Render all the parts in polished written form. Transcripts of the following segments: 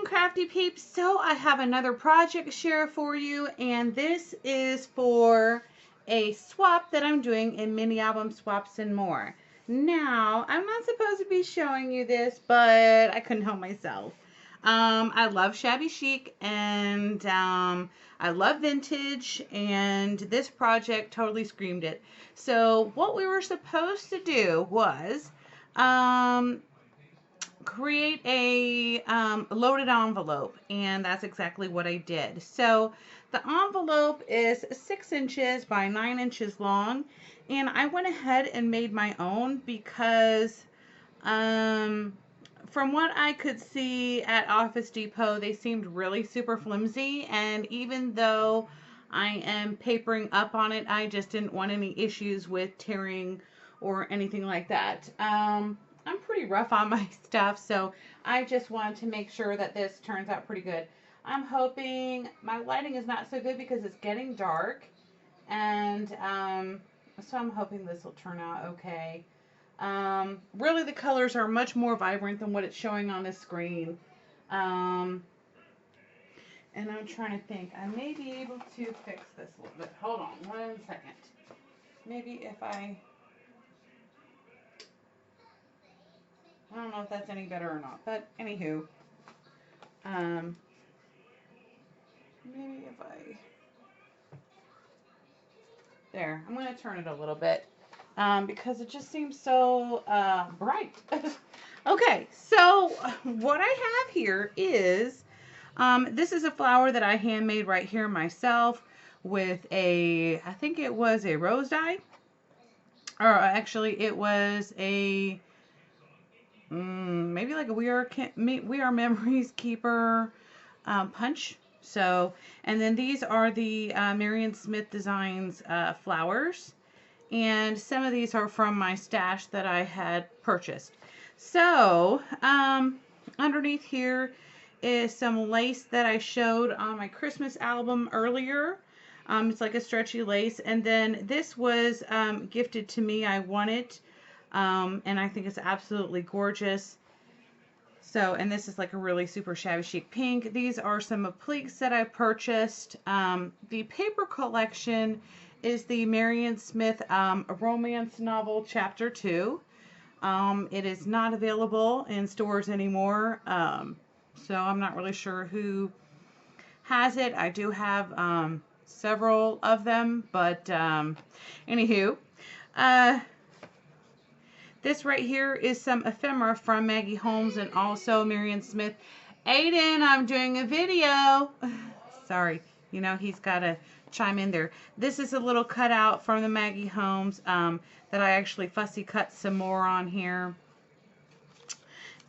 crafty peeps. So I have another project share for you, and this is for a swap that I'm doing in Mini Album Swaps and More. Now, I'm not supposed to be showing you this, but I couldn't help myself. I love Shabby Chic, and I love vintage, and this project totally screamed it. So what we were supposed to do was create a loaded envelope, and that's exactly what I did. So the envelope is 6 inches by 9 inches long, and I went ahead and made my own because from what I could see at Office Depot, they seemed really super flimsy, and even though I am papering up on it, I just didn't want any issues with tearing or anything like that. I'm pretty rough on my stuff, so I just wanted to make sure that this turns out pretty good. I'm hoping, my lighting is not so good because it's getting dark, and so I'm hoping this will turn out okay. Really, the colors are much more vibrant than what it's showing on the screen. And I'm trying to think, I may be able to fix this a little bit. Hold on 1 second. Maybe if I don't know if that's any better or not, but anywho, maybe if there, I'm going to turn it a little bit, because it just seems so, bright. Okay, so what I have here is, this is a flower that I handmade right here myself with I think it was a rose dye, or actually it was a, maybe like a We Are Memories Keeper punch. So, and then these are the Marion Smith Designs flowers, and some of these are from my stash that I had purchased. So, underneath here is some lace that I showed on my Christmas album earlier. It's like a stretchy lace, and then this was gifted to me. I won it. And I think it's absolutely gorgeous. So, and this is like a really super shabby chic pink. These are some appliques that I purchased. The paper collection is the Marion Smith romance novel Chapt.2. It is not available in stores anymore. So I'm not really sure who has it. I do have several of them, but anywho, this right here is some ephemera from Maggie Holmes and also Marion Smith. Aiden, I'm doing a video. Sorry, you know, he's got to chime in there. This is a little cutout from the Maggie Holmes that I actually fussy cut some more on here.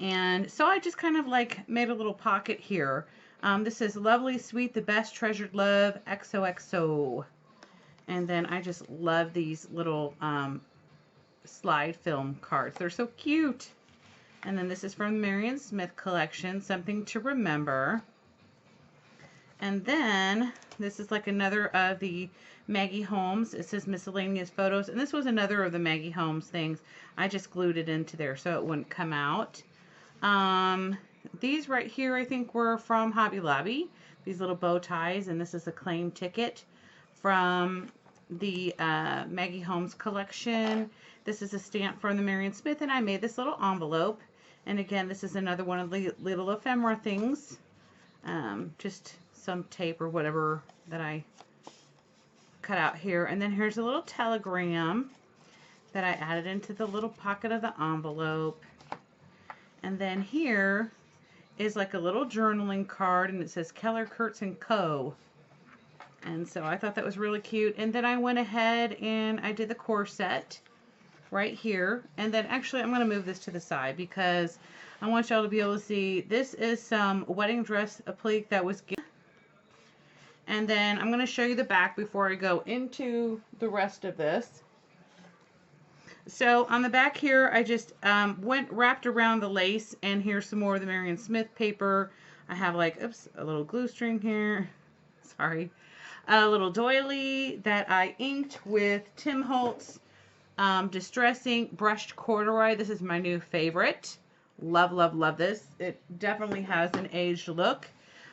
And so I just kind of like made a little pocket here. This is Lovely Sweet, the Best Treasured Love, XOXO. And then I just love these little slide film cards. They're so cute. And then this is from the Marion Smith collection, Something to Remember. And then this is like another of the Maggie Holmes. It says Miscellaneous Photos. And this was another of the Maggie Holmes things. I just glued it into there so it wouldn't come out. These right here I think were from Hobby Lobby. These little bow ties. And this is a claim ticket from the Maggie Holmes collection. This is a stamp from the Marion Smith, and I made this little envelope. And again, this is another one of the little ephemera things. Just some tape or whatever that I cut out here. And then here's a little telegram that I added into the little pocket of the envelope. And then here is like a little journaling card, and it says Keller, Kurtz & Co. And so I thought that was really cute. And then I went ahead and I did the corset right here. And then actually I'm going to move this to the side because I want y'all to be able to see. This is some wedding dress applique that was given. And then I'm going to show you the back before I go into the rest of this. So on the back here, I just wrapped around the lace, and here's some more of the Marion Smith paper. I have like, oops, a little glue string here. Sorry. A little doily that I inked with Tim Holtz Distressing Brushed Corduroy. This is my new favorite. Love, love, love this. It definitely has an aged look.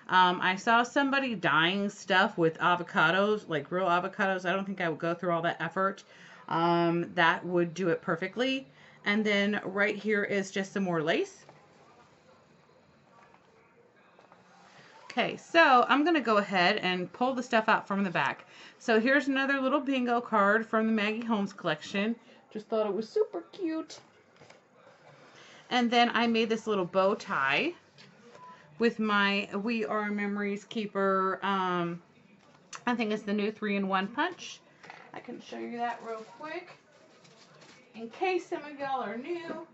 I saw somebody dyeing stuff with avocados, like real avocados. I don't think I would go through all that effort. That would do it perfectly. And then right here is just some more lace. Okay, so I'm going to go ahead and pull the stuff out from the back. So here's another little bingo card from the Maggie Holmes collection. Just thought it was super cute. And then I made this little bow tie with my We Are Memories Keeper. I think it's the new 3-in-1 punch. I can show you that real quick in case some of y'all are new.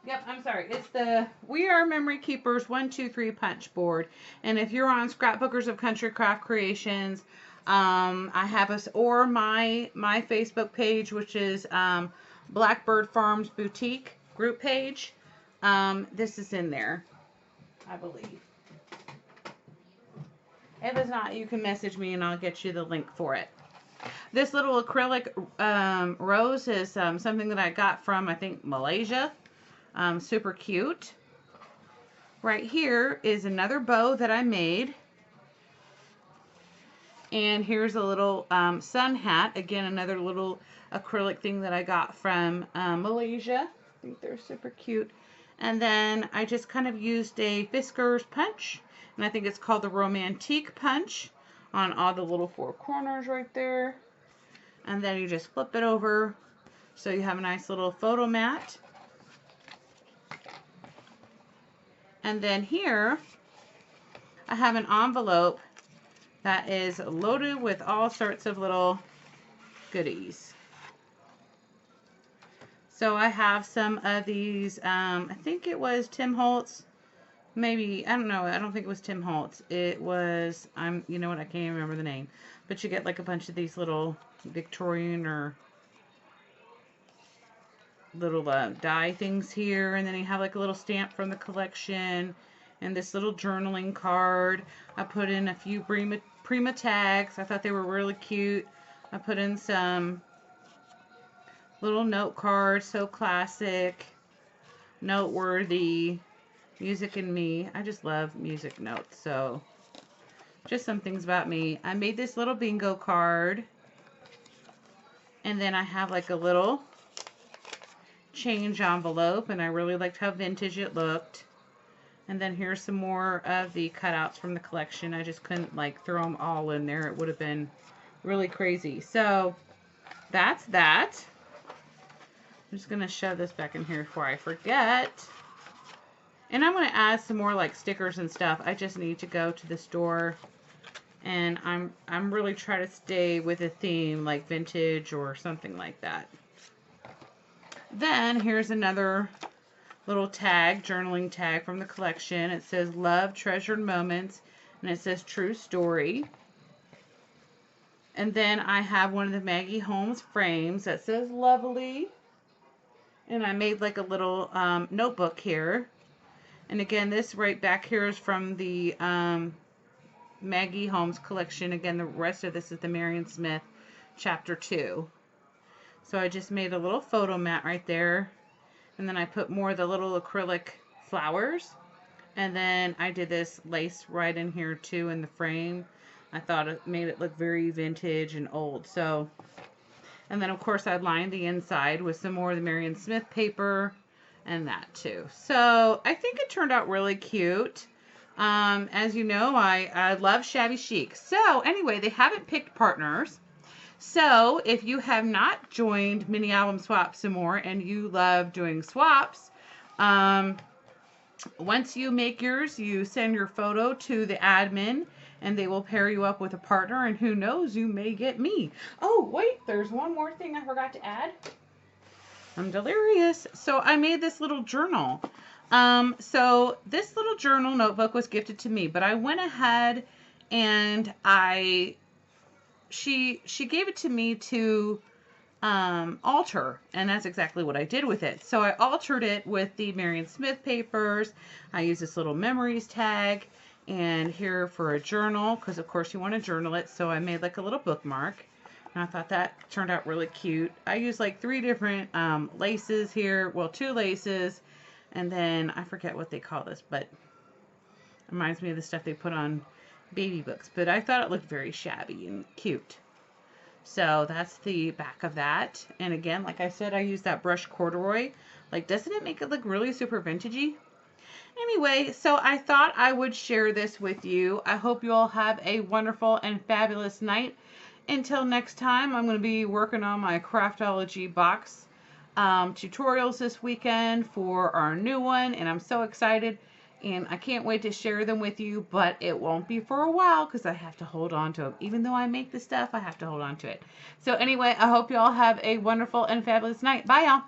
Yep, I'm sorry. It's the We Are Memory Keepers 1, 2, 3 punch board. And if you're on Scrapbookers of Country Craft Creations, I have us, or my Facebook page, which is Blackbird Farms Boutique group page. This is in there, I believe. If it's not, you can message me and I'll get you the link for it. This little acrylic rose is something that I got from, I think, Malaysia. Super cute. Right here is another bow that I made. And here's a little sun hat. Again, another little acrylic thing that I got from Malaysia. I think they're super cute. And then I just kind of used a Fiskars punch. And I think it's called the Romantique punch on all the little four corners right there. And then you just flip it over so you have a nice little photo mat. And then here I have an envelope that is loaded with all sorts of little goodies. So I have some of these, I think it was Tim Holtz. Maybe, I don't know, I don't think it was Tim Holtz. It was, you know what, I can't even remember the name. But you get like a bunch of these little Victorian or little die things here. And then you have like a little stamp from the collection. And this little journaling card. I put in a few Prima tags. I thought they were really cute. I put in some little note cards. So classic. Noteworthy. Music and me. I just love music notes. So just some things about me. I made this little bingo card. And then I have like a little change envelope. And I really liked how vintage it looked. And then here's some more of the cutouts from the collection. I just couldn't like throw them all in there. It would have been really crazy. So that's that. I'm just going to shove this back in here before I forget. And I'm going to add some more like stickers and stuff. I just need to go to the store. And I'm really trying to stay with a theme like vintage or something like that. Then here's another little tag, journaling tag from the collection. It says Love Treasured Moments, and it says True Story. And then I have one of the Maggie Holmes frames that says Lovely. And I made like a little notebook here. And again, this right back here is from the Maggie Holmes collection. Again, the rest of this is the Marion Smith Chapt.2. So I just made a little photo mat right there. And then I put more of the little acrylic flowers. And then I did this lace right in here too in the frame. I thought it made it look very vintage and old. So, and then of course I lined the inside with some more of the Marion Smith paper and that too. So I think it turned out really cute. As you know, I love Shabby Chic. So anyway, they haven't picked partners. So if you have not joined Mini Album Swap some more and you love doing swaps, once you make yours, you send your photo to the admin and they will pair you up with a partner, and who knows, you may get me. Oh, wait, there's one more thing I forgot to add. I'm delirious. So I made this little journal. So this little journal notebook was gifted to me, but I went ahead and she gave it to me to alter, and that's exactly what I did with it. So I altered it with the Marion Smith papers. I used this little memories tag, and here for a journal, because of course you want to journal it. So I made like a little bookmark, and I thought that turned out really cute. I used like 3 different laces here, well, 2 laces, And then I forget what they call this, but it reminds me of the stuff they put on baby books. But I thought it looked very shabby and cute. So that's the back of that. And again, like I said, I used that brushed corduroy. Like, doesn't it make it look really super vintagey? Anyway, so I thought I would share this with you. I hope you all have a wonderful and fabulous night. Until next time, I'm going to be working on my Craftology box tutorials this weekend for our new one, and I'm so excited. And I can't wait to share them with you, but it won't be for a while because I have to hold on to them. Even though I make the stuff, I have to hold on to it. So anyway, I hope you all have a wonderful and fabulous night. Bye, y'all.